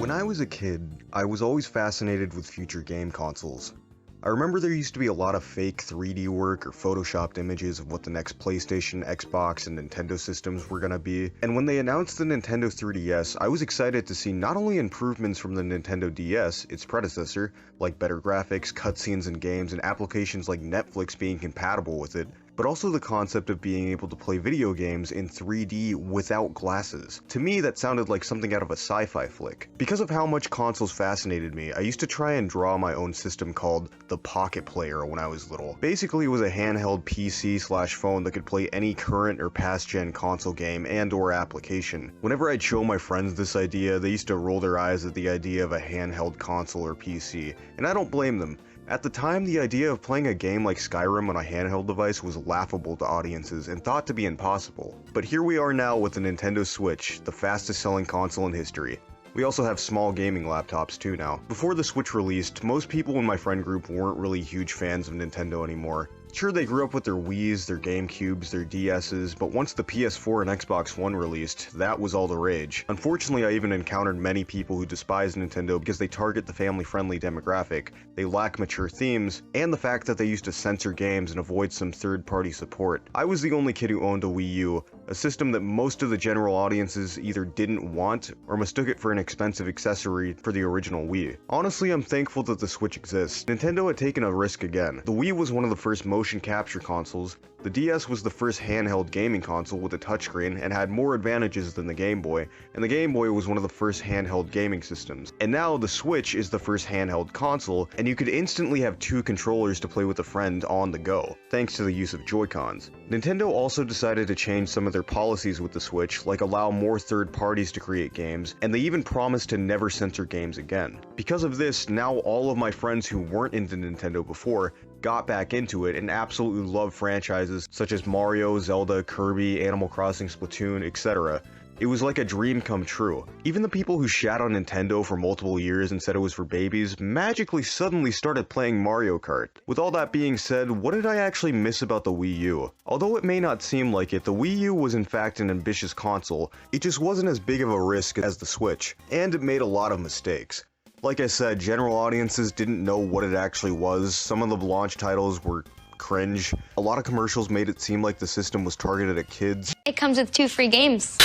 When I was a kid, I was always fascinated with future game consoles. I remember there used to be a lot of fake 3D work or photoshopped images of what the next PlayStation, Xbox, and Nintendo systems were gonna be, and when they announced the Nintendo 3DS, I was excited to see not only improvements from the Nintendo DS, its predecessor, like better graphics, cutscenes in games, and applications like Netflix being compatible with it, but also the concept of being able to play video games in 3D without glasses. To me, that sounded like something out of a sci-fi flick. Because of how much consoles fascinated me, I used to try and draw my own system called the Pocket Player when I was little. Basically, it was a handheld PC/phone that could play any current or past-gen console game and/or application. Whenever I'd show my friends this idea, they used to roll their eyes at the idea of a handheld console or PC, and I don't blame them. At the time, the idea of playing a game like Skyrim on a handheld device was laughable to audiences and thought to be impossible. But here we are now with the Nintendo Switch, the fastest selling console in history. We also have small gaming laptops too now. Before the Switch released, most people in my friend group weren't really huge fans of Nintendo anymore. Sure, they grew up with their Wiis, their GameCubes, their DS's, but once the PS4 and Xbox One released, that was all the rage. Unfortunately, I even encountered many people who despise Nintendo because they target the family-friendly demographic, they lack mature themes, and the fact that they used to censor games and avoid some third-party support. I was the only kid who owned a Wii U, a system that most of the general audiences either didn't want or mistook it for an expensive accessory for the original Wii. Honestly, I'm thankful that the Switch exists. Nintendo had taken a risk again. The Wii was one of the first motion capture consoles, the DS was the first handheld gaming console with a touchscreen and had more advantages than the Game Boy, and the Game Boy was one of the first handheld gaming systems. And now the Switch is the first handheld console, and you could instantly have two controllers to play with a friend on the go, thanks to the use of Joy-Cons. Nintendo also decided to change some of their policies with the Switch, like allow more third parties to create games, and they even promised to never censor games again. Because of this, now all of my friends who weren't into Nintendo before got back into it and absolutely love franchises such as Mario, Zelda, Kirby, Animal Crossing, Splatoon, etc. It was like a dream come true. Even the people who shat on Nintendo for multiple years and said it was for babies magically suddenly started playing Mario Kart. With all that being said, what did I actually miss about the Wii U? Although it may not seem like it, the Wii U was in fact an ambitious console. It just wasn't as big of a risk as the Switch, and it made a lot of mistakes. Like I said, general audiences didn't know what it actually was. Some of the launch titles were cringe. A lot of commercials made it seem like the system was targeted at kids. It comes with 2 free games.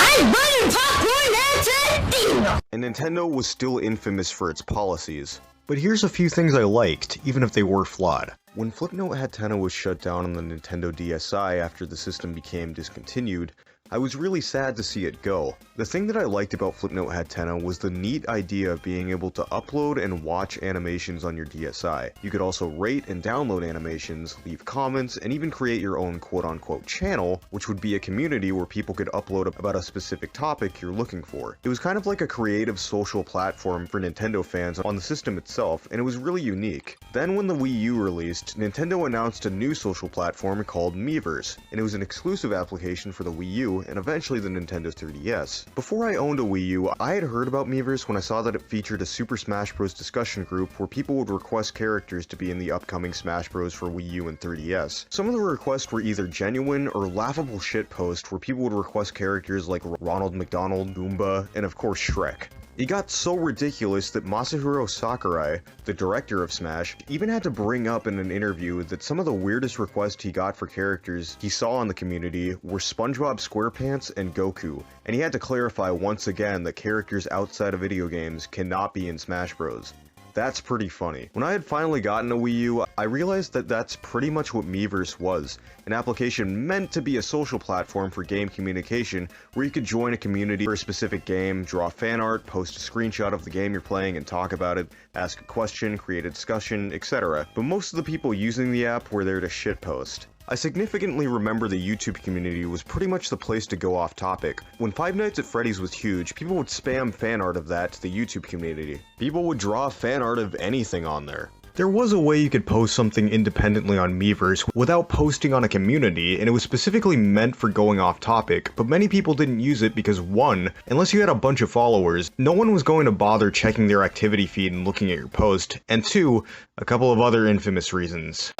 And Nintendo was still infamous for its policies. But here's a few things I liked, even if they were flawed. When Flipnote Hatena was shut down on the Nintendo DSi after the system became discontinued, I was really sad to see it go. The thing that I liked about Flipnote Hatena was the neat idea of being able to upload and watch animations on your DSi. You could also rate and download animations, leave comments, and even create your own quote-unquote channel, which would be a community where people could upload about a specific topic you're looking for. It was kind of like a creative social platform for Nintendo fans on the system itself, and it was really unique. Then when the Wii U released, Nintendo announced a new social platform called Miiverse, and it was an exclusive application for the Wii U and eventually the Nintendo 3DS. Before I owned a Wii U, I had heard about Miiverse when I saw that it featured a Super Smash Bros. Discussion group where people would request characters to be in the upcoming Smash Bros. For Wii U and 3DS. Some of the requests were either genuine or laughable shitposts where people would request characters like Ronald McDonald, Goomba, and of course Shrek. It got so ridiculous that Masahiro Sakurai, the director of Smash, even had to bring up in an interview that some of the weirdest requests he got for characters he saw in the community were SpongeBob SquarePants and Goku, and he had to clarify once again that characters outside of video games cannot be in Smash Bros. That's pretty funny. When I had finally gotten a Wii U, I realized that that's pretty much what Miiverse was, an application meant to be a social platform for game communication where you could join a community for a specific game, draw fan art, post a screenshot of the game you're playing and talk about it, ask a question, create a discussion, etc. But most of the people using the app were there to shitpost. I significantly remember the YouTube community was pretty much the place to go off topic. When Five Nights at Freddy's was huge, people would spam fan art of that to the YouTube community. People would draw fan art of anything on there. There was a way you could post something independently on Miiverse without posting on a community, and it was specifically meant for going off topic, but many people didn't use it because 1, unless you had a bunch of followers, no one was going to bother checking their activity feed and looking at your post, and 2, a couple of other infamous reasons.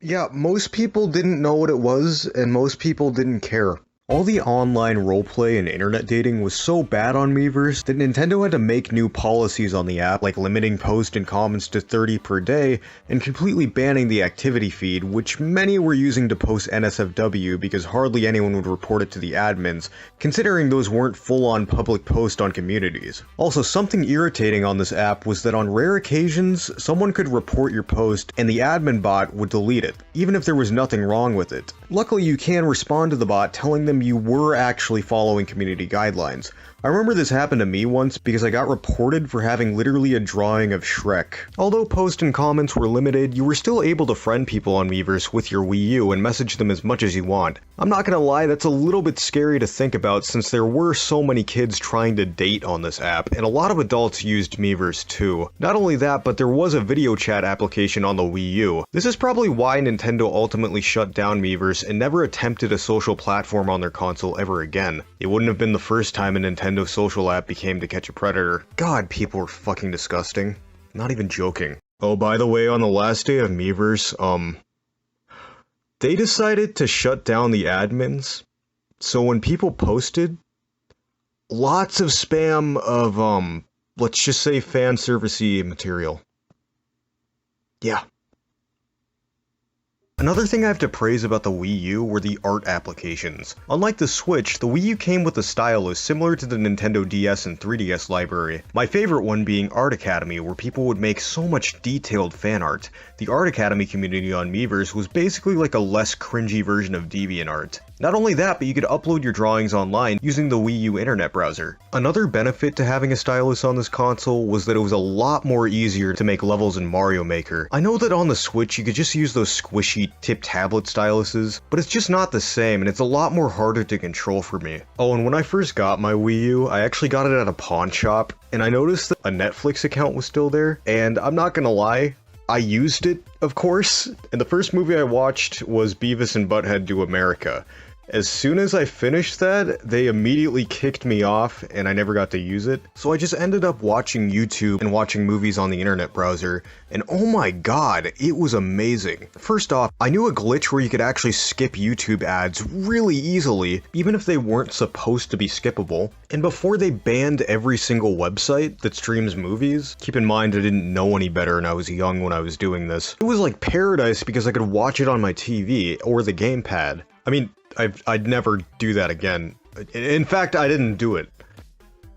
Yeah, most people didn't know what it was, and most people didn't care. All the online roleplay and internet dating was so bad on Miiverse that Nintendo had to make new policies on the app, like limiting posts and comments to 30 per day, and completely banning the activity feed, which many were using to post NSFW because hardly anyone would report it to the admins, considering those weren't full-on public posts on communities. Also, something irritating on this app was that on rare occasions, someone could report your post and the admin bot would delete it, even if there was nothing wrong with it. Luckily, you can respond to the bot telling them you were actually following community guidelines. I remember this happened to me once because I got reported for having literally a drawing of Shrek. Although posts and comments were limited, you were still able to friend people on Miiverse with your Wii U and message them as much as you want. I'm not gonna lie, that's a little bit scary to think about since there were so many kids trying to date on this app, and a lot of adults used Miiverse too. Not only that, but there was a video chat application on the Wii U. This is probably why Nintendo ultimately shut down Miiverse and never attempted a social platform on their console ever again. It wouldn't have been the first time a Nintendo social app became To Catch a Predator. God, people were fucking disgusting. Not even joking. Oh, by the way, on the last day of Miiverse, they decided to shut down the admins. So when people posted, lots of spam of, let's just say fan servicey material. Yeah. Another thing I have to praise about the Wii U were the art applications. Unlike the Switch, the Wii U came with a stylus similar to the Nintendo DS and 3DS library. My favorite one being Art Academy, where people would make so much detailed fan art. The Art Academy community on Miiverse was basically like a less cringy version of DeviantArt. Not only that, but you could upload your drawings online using the Wii U internet browser. Another benefit to having a stylus on this console was that it was a lot more easier to make levels in Mario Maker. I know that on the Switch you could just use those squishy tip tablet styluses, but it's just not the same and it's a lot more harder to control for me. Oh, and when I first got my Wii U, I actually got it at a pawn shop, and I noticed that a Netflix account was still there, and I'm not gonna lie, I used it, of course, and the first movie I watched was Beavis and Butthead Do America. As soon as I finished that, they immediately kicked me off and I never got to use it. So I just ended up watching YouTube and watching movies on the internet browser, and oh my god, it was amazing. First off, I knew a glitch where you could actually skip YouTube ads really easily, even if they weren't supposed to be skippable. And before they banned every single website that streams movies, keep in mind I didn't know any better and I was young when I was doing this, it was like paradise because I could watch it on my TV or the gamepad. I mean, I'd never do that again. In fact, I didn't do it.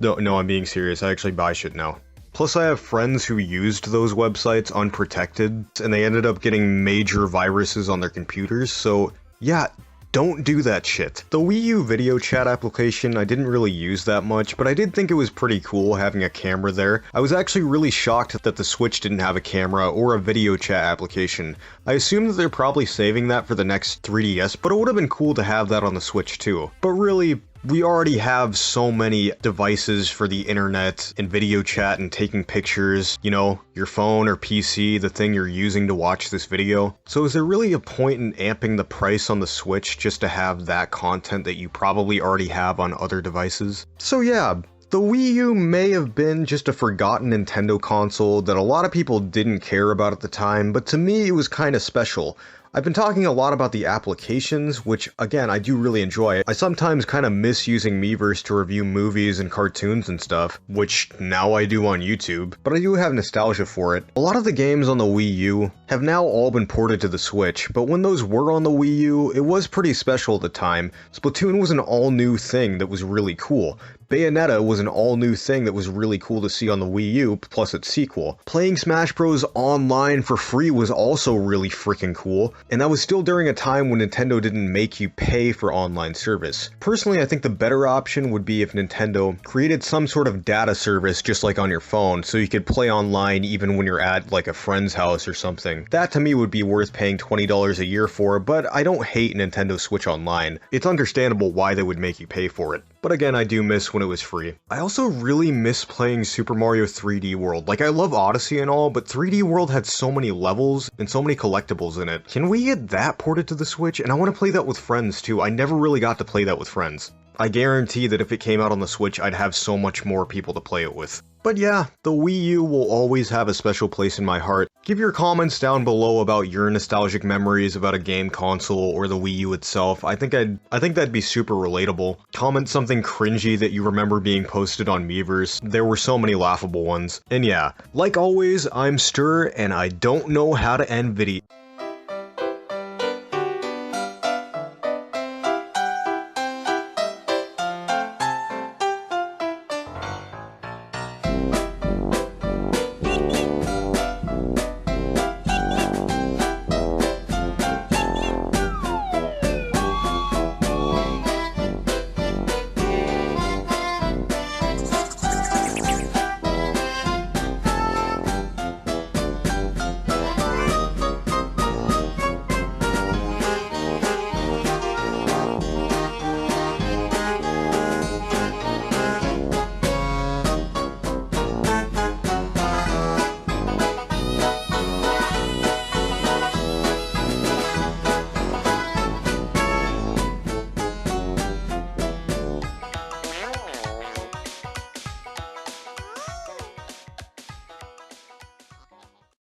No, I'm being serious. I actually buy shit now. Plus, I have friends who used those websites unprotected, and they ended up getting major viruses on their computers, so yeah, don't do that shit. The Wii U video chat application I didn't really use that much, but I did think it was pretty cool having a camera there. I was actually really shocked that the Switch didn't have a camera or a video chat application. I assume that they're probably saving that for the next 3DS, but it would have been cool to have that on the Switch too. But really, we already have so many devices for the internet and video chat and taking pictures, you know, your phone or PC, the thing you're using to watch this video. So is there really a point in amping the price on the Switch just to have that content that you probably already have on other devices? So yeah, the Wii U may have been just a forgotten Nintendo console that a lot of people didn't care about at the time, but to me it was kind of special. I've been talking a lot about the applications, which, again, I do really enjoy. I sometimes kind of miss using Miiverse to review movies and cartoons and stuff, which now I do on YouTube, but I do have nostalgia for it. A lot of the games on the Wii U have now all been ported to the Switch, but when those were on the Wii U, it was pretty special at the time. Splatoon was an all-new thing that was really cool. Bayonetta was an all-new thing that was really cool to see on the Wii U, plus its sequel. Playing Smash Bros. Online for free was also really freaking cool, and that was still during a time when Nintendo didn't make you pay for online service. Personally, I think the better option would be if Nintendo created some sort of data service just like on your phone, so you could play online even when you're at like a friend's house or something. That to me would be worth paying $20 a year for, but I don't hate Nintendo Switch Online. It's understandable why they would make you pay for it. But again, I do miss when it was free. I also really miss playing Super Mario 3D World. Like, I love Odyssey and all, but 3D World had so many levels and so many collectibles in it. Can we get that ported to the Switch? And I want to play that with friends too. I never really got to play that with friends. I guarantee that if it came out on the Switch, I'd have so much more people to play it with. But yeah, the Wii U will always have a special place in my heart. Give your comments down below about your nostalgic memories about a game console or the Wii U itself. I think that'd be super relatable. Comment something cringy that you remember being posted on Miiverse. There were so many laughable ones. And yeah, like always, I'm Stir, and I don't know how to end video.